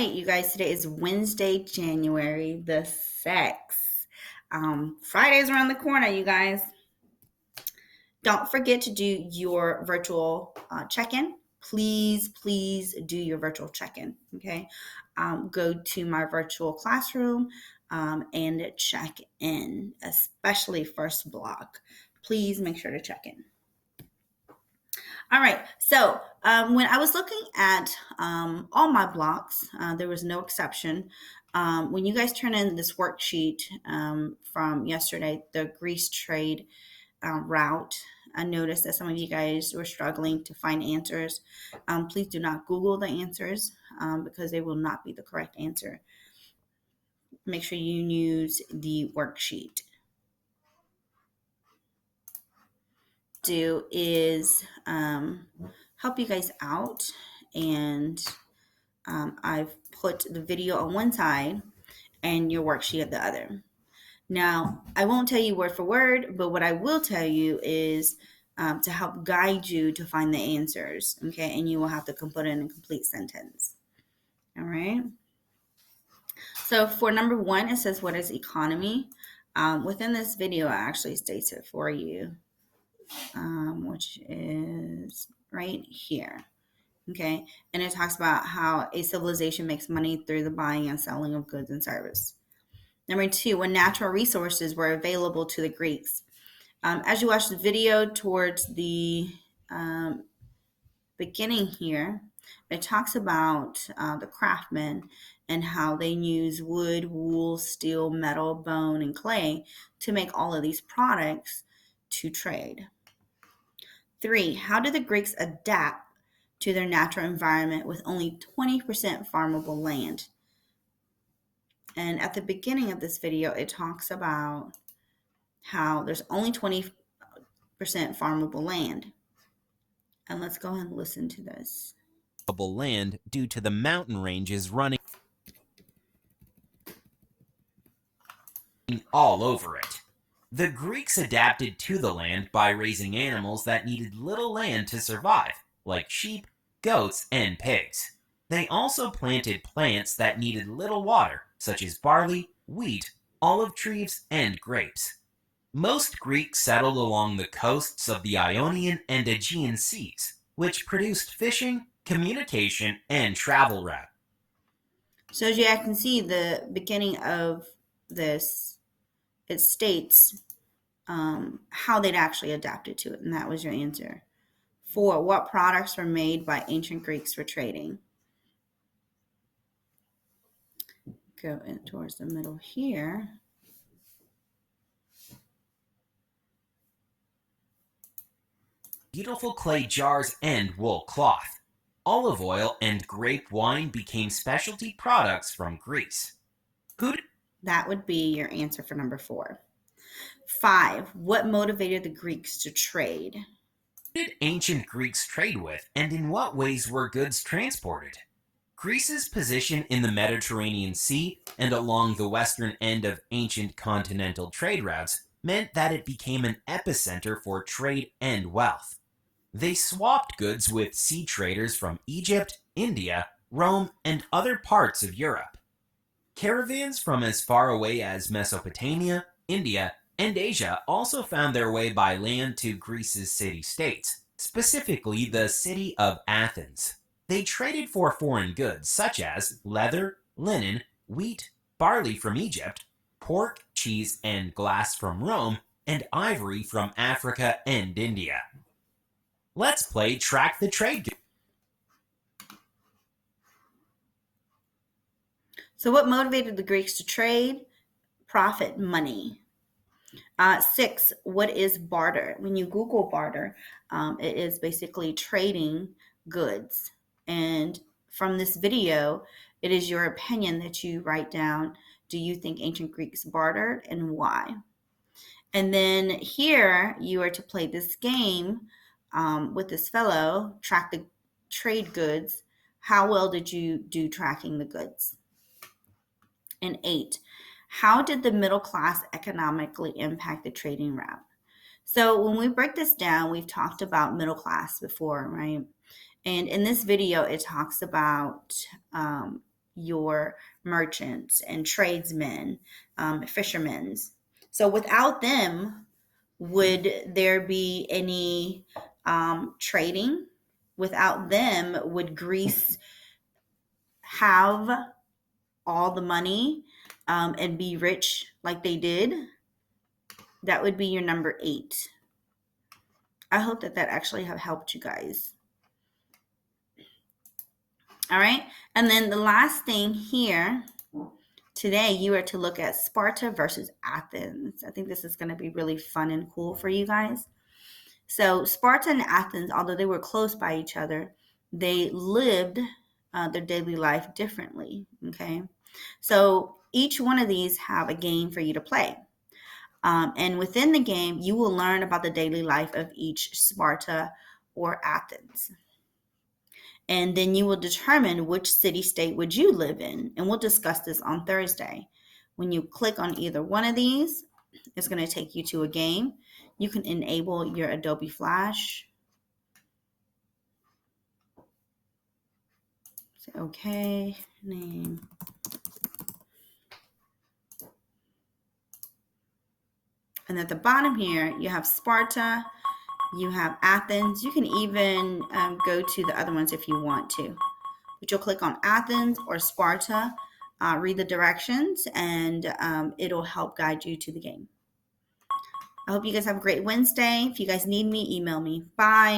Hey, you guys, today is Wednesday, January the 6th. Friday's around the corner, you guys. Don't forget to do your virtual check-in. Please do your virtual check-in, okay? Go to my virtual classroom and check in, especially first block. Please make sure to check in. All right. So when I was looking at all my blocks, there was no exception. When you guys turn in this worksheet from yesterday, the Greece trade route, I noticed that some of you guys were struggling to find answers. Please do not Google the answers because they will not be the correct answer. Make sure you use the worksheet. Do is help you guys out, and I've put the video on one side and your worksheet at the other. Now, I won't tell you word for word, but what I will tell you is to help guide you to find the answers, okay? And you will have to put in a complete sentence, all right? So for number one, it says, what is economy? Within this video, I actually states it for you, which is right here. Okay, and it talks about how a civilization makes money through the buying and selling of goods and service. Number two, when natural resources were available to the Greeks. As you watch the video towards the beginning here, it talks about the craftsmen and how they use wood, wool, steel, metal, bone, and clay to make all of these products to trade. Three, how did the Greeks adapt to their natural environment with only 20% farmable land? And at the beginning of this video, it talks about how there's only 20% farmable land. And let's go ahead and listen to this. Land due to the mountain ranges running all over it. The Greeks adapted to the land by raising animals that needed little land to survive, like sheep, goats, and pigs. They also planted plants that needed little water, such as barley, wheat, olive trees, and grapes. Most Greeks settled along the coasts of the Ionian and Aegean seas, which produced fishing, communication, and travel routes. So as you can see, the beginning of this, it states how they'd actually adapted to it, and that was your answer. Four, what products were made by ancient Greeks for trading? Go in towards the middle here. Beautiful clay jars and wool cloth. Olive oil and grape wine became specialty products from Greece. That would be your answer for number four. Five, what motivated the Greeks to trade? Who did ancient Greeks trade with, and in what ways were goods transported? Greece's position in the Mediterranean Sea and along the western end of ancient continental trade routes meant that it became an epicenter for trade and wealth. They swapped goods with sea traders from Egypt, India, Rome, and other parts of Europe. Caravans from as far away as Mesopotamia, India, and Asia also found their way by land to Greece's city-states, specifically the city of Athens. They traded for foreign goods such as leather, linen, wheat, barley from Egypt, pork, cheese, and glass from Rome, and ivory from Africa and India. Let's play Track the Trade. So what motivated the Greeks to trade? Profit, money. Six, what is barter? When you Google barter, it is basically trading goods. And from this video, it is your opinion that you write down, do you think ancient Greeks bartered and why? And then here you are to play this game with this fellow, track the trade goods. How well did you do tracking the goods? And eight, how did the middle class economically impact the trading route? So when we break this down, we've talked about middle class before, right? And in this video, it talks about your merchants and tradesmen, fishermen. So without them, would there be any trading? Without them, would Greece have all the money and be rich like they did? That would be your number 8. I hope that actually have helped you guys. All right. And then the last thing here today, you are to look at Sparta versus Athens. I think this is going to be really fun and cool for you guys. So Sparta and Athens, although they were close by each other, they lived their daily life differently. Okay. So each one of these have a game for you to play. And within the game, you will learn about the daily life of each Sparta or Athens. And then you will determine which city-state would you live in. And we'll discuss this on Thursday. When you click on either one of these, it's going to take you to a game. You can enable your Adobe Flash. Say, okay, name. And at the bottom here, you have Sparta, you have Athens. You can even go to the other ones if you want to. But you'll click on Athens or Sparta, read the directions, and it'll help guide you to the game. I hope you guys have a great Wednesday. If you guys need me, email me. Bye.